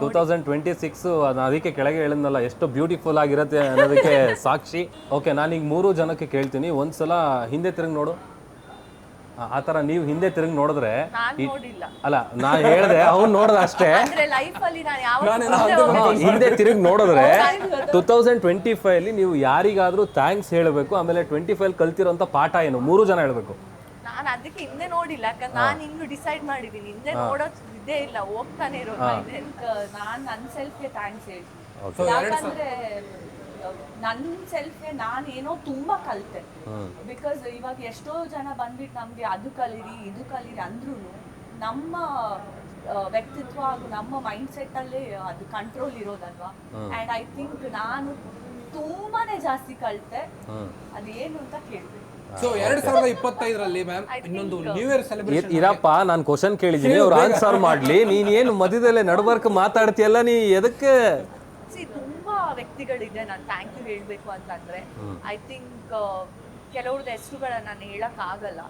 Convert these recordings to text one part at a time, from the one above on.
2026 ನಾನು ಅದಕ್ಕೆ ಕೆಳಗೆ ಹೇಳಿದ್ನಲ್ಲ ಎಷ್ಟು ಬ್ಯೂಟಿಫುಲ್ ಆಗಿರುತ್ತೆ ಅನ್ನೋದಕ್ಕೆ ಸಾಕ್ಷಿ. ಓಕೆ, ನಾನೀಗ 3 ಜನಕ್ಕೆ ಕೇಳ್ತೀನಿ, ಒಂದ್ಸಲ ಹಿಂದೆ ತಿರುಗಿ ನೋಡು. ಆ ಥರ ನೀವು ಹಿಂದೆ ತಿರುಗಿ ನೋಡಿದ್ರೆ ಅಲ್ಲ, ನಾನು ಹೇಳಿದೆ ಅವ್ನು ನೋಡ್ದ ಅಷ್ಟೇ. ಹಿಂದೆ ತಿರುಗಿ ನೋಡಿದ್ರೆ 2025 ಅಲ್ಲಿ ನೀವು ಯಾರಿಗಾದ್ರೂ ಥ್ಯಾಂಕ್ಸ್ ಹೇಳಬೇಕು, ಆಮೇಲೆ 25 ಕಲ್ತಿರೋಂಥ ಪಾಠ ಏನು 3 ಜನ ಹೇಳಬೇಕು. ನಾನು ಅದಕ್ಕೆ ಹಿಂದೆ ನೋಡಿಲ್ಲ, ಯಾಕಂದ್ರೆ ನಾನು ಇನ್ನು ಡಿಸೈಡ್ ಮಾಡಿದ್ದೀನಿ, ಹಿಂದೆ ನೋಡೋದು ಇದೇ ಇಲ್ಲ, ಹೋಗ್ತಾನೆ ಇರೋದು. ನಾನು ನನ್ನ ಸೆಲ್ಫ್ಗೆ ಥ್ಯಾಂಕ್ಸ್ ಹೇಳ್ತೀನಿ, ಯಾಕಂದ್ರೆ ನನ್ನ ಸೆಲ್ಫ್ಗೆ ನಾನು ಏನೋ ತುಂಬಾ ಕಲಿತೆ. ಬಿಕಾಸ್ ಇವಾಗ ಎಷ್ಟೋ ಜನ ಬಂದ್ಬಿಟ್ಟು ನಮ್ಗೆ ಅದು ಕಲೀರಿ ಇದು ಕಲೀರಿ ಅಂದ್ರೂ ನಮ್ಮ ವ್ಯಕ್ತಿತ್ವ ಹಾಗೂ ನಮ್ಮ ಮೈಂಡ್ ಸೆಟ್ ಅಲ್ಲೇ ಅದು ಕಂಟ್ರೋಲ್ ಇರೋದಲ್ವಾ. ಅಂಡ್ ಐ ಥಿಂಕ್ ನಾನು ತುಂಬಾನೇ ಜಾಸ್ತಿ ಕಲಿತೆ, ಅದೇನು ಅಂತ ಕೇಳ್ತೀನಿ. ಸೊ 2025ರಲ್ಲಿ ಮ್ಯಾಮ್ ಇನ್ನೊಂದು ನ್ಯೂ ಇಯರ್ ಸೆಲೆಬ್ರೇಷನ್ ಇರಪ್ಪ, ನಾನು ಕ್ವಶನ್ ಕೇಳಿದ್ದೀನಿ, ಅವ್ರು ಆನ್ಸರ್ ಮಾಡ್ಲಿ. ನೀನ್ ಏನು ಮಧ್ಯದಲ್ಲೇ ನಡ್ಬರ್ಕ್ ಮಾತಾಡ್ತೀಯಲ್ಲ, ನೀ ಎದಕ್ಕೆ? ತುಂಬಾ ವ್ಯಕ್ತಿಗಳಿದೆ ನಾನು ಥ್ಯಾಂಕ್ ಯು ಹೇಳ್ಬೇಕು ಅಂತಂದ್ರೆ. ಐ ಥಿಂಕ್ ಕೆಲವ್ರದ್ದು ಹೆಸರುಗಳನ್ನ ನಾನು ಹೇಳಕ್ ಆಗಲ್ಲ.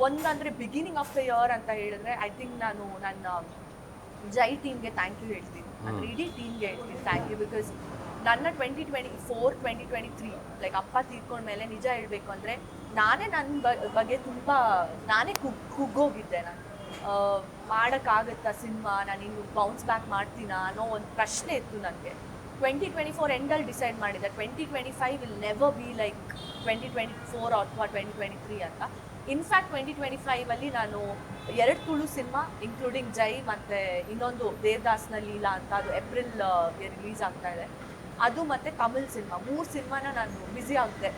ಒಂದಂದ್ರೆ ಬಿಗಿನಿಂಗ್ ಆಫ್ ದ ಇಯರ್ ಅಂತ ಹೇಳಿದ್ರೆ ಐ ಥಿಂಕ್ ನಾನು ನನ್ನ ಜೈ ಟೀಮ್ಗೆ ಥ್ಯಾಂಕ್ ಯು ಹೇಳ್ತೀನಿ, ಅಂದ್ರೆ ಇಡೀ ಟೀಮ್ಗೆ ಹೇಳ್ತೀನಿ ಥ್ಯಾಂಕ್ ಯು. ಬಿಕಾಸ್ ನನ್ನ 2024-2023 ಲೈಕ್ ಅಪ್ಪ ತೀರ್ಕೊಂಡ್ಮೇಲೆ ನಿಜ ಹೇಳ್ಬೇಕು ಅಂದರೆ ನಾನೇ ನನ್ನ ಬಗ್ಗೆ ತುಂಬ ನಾನೇ ಕುಗ್ಗೋಗಿದ್ದೆ. ನಾನು ಮಾಡೋಕ್ಕಾಗುತ್ತಾ ಸಿನಿಮಾ, ನಾನು ಇನ್ನು ಬೌನ್ಸ್ ಬ್ಯಾಕ್ ಮಾಡ್ತೀನಾ ಅನ್ನೋ ಒಂದು ಪ್ರಶ್ನೆ ಇತ್ತು ನನಗೆ. 2024 ಎಂಡಲ್ಲಿ ಡಿಸೈಡ್ ಮಾಡಿದೆ 2025 ವಿಲ್ ನೆವರ್ ಬಿ ಲೈಕ್ 2024 ಅಥವಾ 2023 ಅಂತ. ಇನ್ಫ್ಯಾಕ್ಟ್ 2025 ನಾನು 2 ತುಳು ಸಿನಿಮಾ ಇನ್ಕ್ಲೂಡಿಂಗ್ ಜೈ ಮತ್ತು ಇನ್ನೊಂದು ದೇವದಾಸ್ನ ಲೀಲಾ ಅಂತ, ಅದು ಏಪ್ರಿಲ್ಗೆ ರಿಲೀಸ್ ಆಗ್ತಾ ಇದೆ, ಅದು ಮತ್ತು ತಮಿಳ್ ಸಿನಿಮಾ 3 ಸಿನಿಮಾನ ನಾನು ಬ್ಯುಸಿ ಆಗಿದ್ದೆ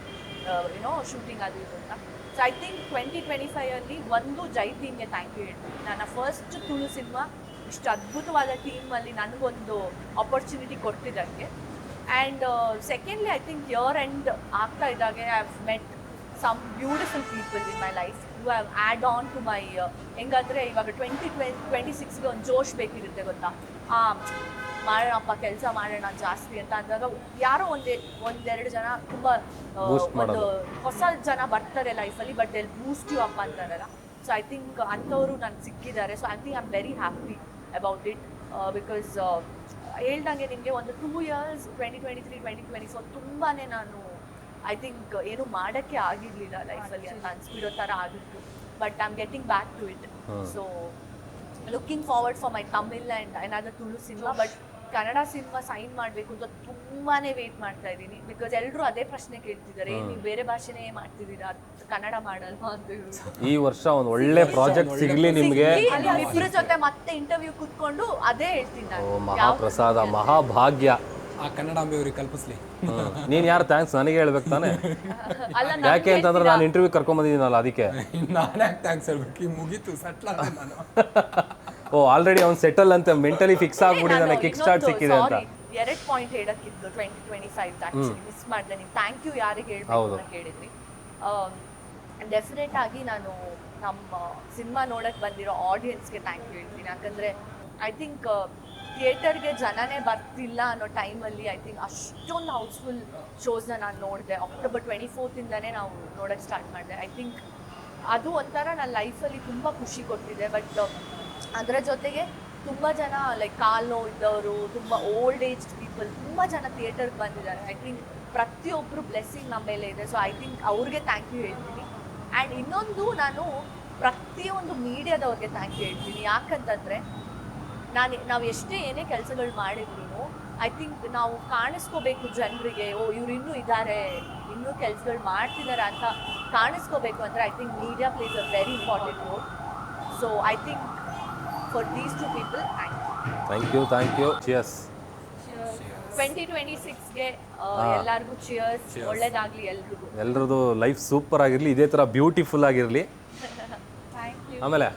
ಏನೋ ಶೂಟಿಂಗ್ ಅದು ಇದು ಅಂತ. ಸೊ ಐ ಥಿಂಕ್ 2025 ಒಂದು ಜೈ ಟೀಮ್ಗೆ ಥ್ಯಾಂಕ್ ಯು ಹೇಳ್ತೀನಿ. ನನ್ನ ಫಸ್ಟ್ ತುಳು ಸಿನಿಮಾ ಇಷ್ಟು ಅದ್ಭುತವಾದ ಟೀಮಲ್ಲಿ ನನಗೊಂದು ಆಪರ್ಚುನಿಟಿ ಕೊಟ್ಟಿದ್ದಕ್ಕೆ. And secondly I think year end ಆಗ್ತಾ ಇದ್ದಾಗೆ I have met some beautiful people in my life who have add on to my ಹೆಂಗಂದರೆ ಇವಾಗ 2026ಗೆ ಒಂದು ಜೋಶ್ ಬೇಕಿರುತ್ತೆ ಗೊತ್ತಾ, ಮಾಡೋಣಪ್ಪ ಕೆಲಸ ಮಾಡೋಣ ಜಾಸ್ತಿ ಅಂತ ಅಂದಾಗ ಯಾರೋ ಒಂದೆರಡು ಜನ ತುಂಬ ಒಂದು ಹೊಸ ಜನ ಬರ್ತಾರೆ ಲೈಫಲ್ಲಿ, ಬಟ್ ಎಲ್ಲಿ ಬೂಸ್ಟ್ ಯು ಅಪ್ ಅಂತಾರಲ್ಲ. ಸೊ ಐ ಥಿಂಕ್ ಅಂಥವರು ನನಗೆ ಸಿಕ್ಕಿದ್ದಾರೆ. So I think I am very happy about it. Because ಹೇಳ್ದಂಗೆ ನಿಮಗೆ ಒಂದು 2 years 2023-2024 ತುಂಬಾ ನಾನು ಐ ಥಿಂಕ್ ಏನು ಮಾಡೋಕ್ಕೆ ಆಗಿರಲಿಲ್ಲ ಲೈಫಲ್ಲಿ ಅಂತ ಅನ್ಸ್ಬಿಡೋ ಥರ ಆಗಿತ್ತು. But I am getting back to it. So looking forward for my Tamil and another Tulu cinema. But Kannada cinema sign ಮಾಡಬೇಕು ಅಂತ ತುಂಬಾ ವೇಟ್ ಮಾಡ್ತಾ ಇದ್ದೀನಿ. ಬಿಕಾಸ್ ಎಲ್ಲರೂ ಅದೇ ಪ್ರಶ್ನೆ ಕೇಳ್ತಿದ್ದಾರೆ, ನೀವು ಬೇರೆ ಭಾಷೆನೇ ಮಾಡ್ತಿದ್ದೀರಾ, ಕನ್ನಡ ಮಾಡಲ್ವಾ ಅಂತ. ಈ ವರ್ಷ ಒಂದು ಒಳ್ಳೆ ಪ್ರಾಜೆಕ್ಟ್ ಸಿಗಲಿ ನಿಮಗೆ. ಇಬ್ಬರ ಜೊತೆ ಮತ್ತೆ ಇಂಟರ್ವ್ಯೂ ಕೂತ್ಕೊಂಡು ಅದೇ ಹೇಳ್ತೀನಿ ನಾನು. ಮಹಾಪ್ರಸಾದ, ಮಹಾಭಾಗ್ಯ ಆ ಕನ್ನಡಾಂಬೆ ಅವ್ರಿಗೆ ಕಲ್ಪಿಸ್ಲಿ. ನೀನ್ ಯಾರು ಥ್ಯಾಂಕ್ಸ್ ನನಗೆ ಹೇಳ್ಬೇಕು ತಾನೆ? ಯಾಕೆ ಅಂತಂದ್ರೆ ನಾನು ಇಂಟರ್ವ್ಯೂ ಕರ್ಕೊಂಬಂದಿದ್ದೀನಲ್ಲ ಅದಕ್ಕೆ. ನಾನು ಯಾಕೆ ಥ್ಯಾಂಕ್ಸ್ ಹೇಳ್ಬೇಕು, ಮುಗೀತು ಸೆಟ್ಲ್ ಆದ ನಾನು. ಓ ಆಲ್ರೆಡಿ ಅವ್ನು ಸೆಟಲ್ ಅಂತ ಮೆಂಟಲಿ ಫಿಕ್ಸ್ ಆಗ್ಬಿಟ್ಟಿದ್ದಾನೆ, ಕಿಕ್ ಸ್ಟಾರ್ಟ್ ಸಿಕ್ಕಿದೆ ಅಂತ. 2 ಪಾಯಿಂಟ್ ಹೇಳಕ್ಕಿತ್ತು 2025 ಮಿಸ್ ಮಾಡಿದೆ. ನೀವು ಥ್ಯಾಂಕ್ ಯು ಯಾರಿಗೆ ಹೇಳ್ಬೇಕು ಅಂತ ಕೇಳಿದ್ರಿ. ಡೆಫಿನೆಟ್ ಆಗಿ ನಾನು ನಮ್ಮ ಸಿನಿಮಾ ನೋಡಕ್ಕೆ ಬಂದಿರೋ ಆಡಿಯನ್ಸ್ಗೆ ಥ್ಯಾಂಕ್ ಯು ಹೇಳ್ತೀನಿ. ಯಾಕಂದರೆ ಐ ಥಿಂಕ್ ಥಿಯೇಟರ್ಗೆ ಜನನೇ ಬರ್ತಿಲ್ಲ ಅನ್ನೋ ಟೈಮಲ್ಲಿ ಐ ಥಿಂಕ್ ಅಷ್ಟೊಂದು ಹೌಸ್ಫುಲ್ ಶೋಸ್ನ ನಾನು ನೋಡಿದೆ. October 24th ನಾವು ನೋಡೋಕ್ಕೆ ಸ್ಟಾರ್ಟ್ ಮಾಡಿದೆ. ಐ ಥಿಂಕ್ ಅದು ಒಂಥರ ನನ್ನ ಲೈಫಲ್ಲಿ ತುಂಬ ಖುಷಿ ಕೊಟ್ಟಿದೆ. ಬಟ್ ಅದರ ಜೊತೆಗೆ ತುಂಬ ಜನ ಲೈಕ್ ಕಾಲು ನೋವು ಇದ್ದವರು, ತುಂಬ ಓಲ್ಡ್ ಏಜ್ ಪೀಪಲ್ ತುಂಬ ಜನ ಥಿಯೇಟರ್ಗೆ ಬಂದಿದ್ದಾರೆ. ಐ ಥಿಂಕ್ ಪ್ರತಿಯೊಬ್ಬರು ಬ್ಲೆಸ್ಸಿಂಗ್ ನಮ್ಮ ಮೇಲೆ ಇದೆ. ಸೊ ಐ ಥಿಂಕ್ ಅವ್ರಿಗೆ ಥ್ಯಾಂಕ್ ಯು ಹೇಳ್ತೀನಿ. ಆ್ಯಂಡ್ ಇನ್ನೊಂದು ನಾನು ಪ್ರತಿಯೊಂದು ಮೀಡಿಯಾದವ್ರಿಗೆ ಥ್ಯಾಂಕ್ ಯು ಹೇಳ್ತೀನಿ. ಯಾಕಂತಂದರೆ ನಾವು ಎಷ್ಟೇ ಏನೇ ಕೆಲಸಗಳು ಮಾಡಿದ್ರು ಐ ಥಿಂಕ್ ನಾವು ಕಾಣಿಸ್ಕೋಬೇಕು ಜನರಿಗೆ, ಓ ಇವ್ರು ಇನ್ನೂ ಇದ್ದಾರೆ, ಇನ್ನೂ ಕೆಲಸಗಳು ಮಾಡ್ತಿದ್ದಾರೆ ಅಂತ ಕಾಣಿಸ್ಕೋಬೇಕು ಅಂದರೆ I think media plays a very important role. So I think for these 2 people thank you. Cheers. 2026ಗೆ ಎಲ್ಲರಿಗೂ ಚಿಯರ್ಸ್. ಒಳ್ಳೇದಾಗಲಿ ಎಲ್ರಿಗೂ. ಎಲ್ರದ್ದು ಲೈಫ್ ಸೂಪರ್ ಆಗಿರಲಿ, ಇದೇ ಥರ ಬ್ಯೂಟಿಫುಲ್ ಆಗಿರಲಿ. Thank you. ಆಮೇಲೆ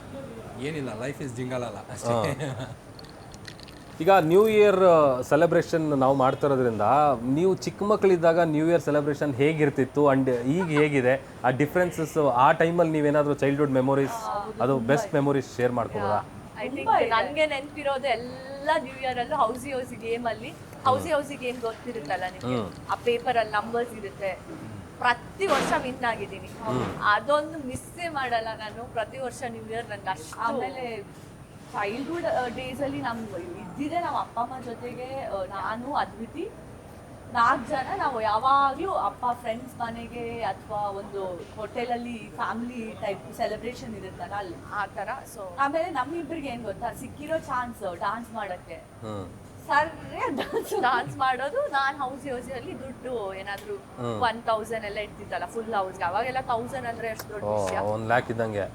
ಏನಿಲ್ಲ, ಲೈಫ್ ಇಸ್ ಜಿಂಗಲಲ್ಲ ಅಷ್ಟೇ. ಈಗ ನ್ಯೂ ಇಯರ್ ಸೆಲೆಬ್ರೇಷನ್ ನಾವು ಮಾಡ್ತಾ ಇರೋದ್ರಿಂದ, ನೀವು ಚಿಕ್ಕ ಮಕ್ಕಳಿದ್ದಾಗ ನ್ಯೂ ಇಯರ್ ಸೆಲೆಬ್ರೇಷನ್ ಹೇಗಿರ್ತಿತ್ತು ಆ್ಯಂಡ್ ಈಗ ಹೇಗಿದೆ, ಆ ಡಿಫ್ರೆನ್ಸಸ್, ಆ ಟೈಮಲ್ಲಿ ನೀವೇನಾದರೂ ಚೈಲ್ಡ್ಹುಡ್ ಮೆಮೊರೀಸ್, ಅದು ಬೆಸ್ಟ್ ಮೆಮೊರೀಸ್ ಶೇರ್ ಮಾಡ್ಕೋಬೋದಾ? ಐ ಥಿಂಕ್ ನನಗೆ ನೆನಪಿರೋದು ಎಲ್ಲ ನ್ಯೂ ಇಯರಲ್ಲೂ ಹೌಸಿ ಗೇಮಲ್ಲಿ ಹೌಸಿ ಗೇಮ್ ಗೊತ್ತಿರುತ್ತಲ್ಲ ನಿಮಗೆ, ಆ ಪೇಪರಲ್ಲಿ ನಂಬರ್ಸ್ ಇರುತ್ತೆ. ಪ್ರತಿ ವರ್ಷ ವಿನ್ ಆಗಿದ್ದೀನಿ, ಅದೊಂದು ಮಿಸ್ಸೇ ಮಾಡಲ್ಲ ನಾನು. ಪ್ರತಿ ವರ್ಷ ನ್ಯೂ ಇಯರ್ ನಂಗೆ ಅಷ್ಟು. ಆಮೇಲೆ ಚೈಲ್ಡ್ಹುಡ್ ಡೇಸಲ್ಲಿ ನಮ್ಗೆ ಇದ್ದಿದೆ ನಾವು ಅಪ್ಪ ಅಮ್ಮ ಜೊತೆಗೆ ನಾನು ಅದ್ವಿತಿ 4 ಜನ ನಾವು ಯಾವಾಗಲೂ ಅಪ್ಪ ಫ್ರೆಂಡ್ಸ್ ಮನೆಗೆ ಅಥವಾ ಒಂದು ಹೋಟೆಲಲ್ಲಿ ಫ್ಯಾಮಿಲಿ ಟೈಪ್ ಸೆಲೆಬ್ರೇಷನ್ ಇರುತ್ತಲ್ಲ ಅಲ್ಲಿ ಆ ಥರ. ಸೊ ಆಮೇಲೆ ನಮ್ಮಿಬ್ಬರಿಗೆ ಏನು ಗೊತ್ತಾ, ಸಿಕ್ಕಿರೋ ಚಾನ್ಸ್ ಡಾನ್ಸ್ ಮಾಡೋಕ್ಕೆ ಹ್ಮ್ ಡಾನ್ಸ್ ಮಾಡೋದು. ನಾನು ಹೌಸ್ ಯೋಜನೆಯಲ್ಲಿ ದುಡ್ಡು ಏನಾದ್ರು 1000 ಎಲ್ಲ ಇರ್ತಿತ್ತಲ್ಲ ಫುಲ್ ಹೌಸ್ಗೆ, ಅವಾಗೆಲ್ಲ 1000 ಅಂದ್ರೆ ಅಷ್ಟು ದೊಡ್ಡ ವಿಷಯ. 1 ಲ್ಯಾಕ್ ಇದ್ದಂಗೆ.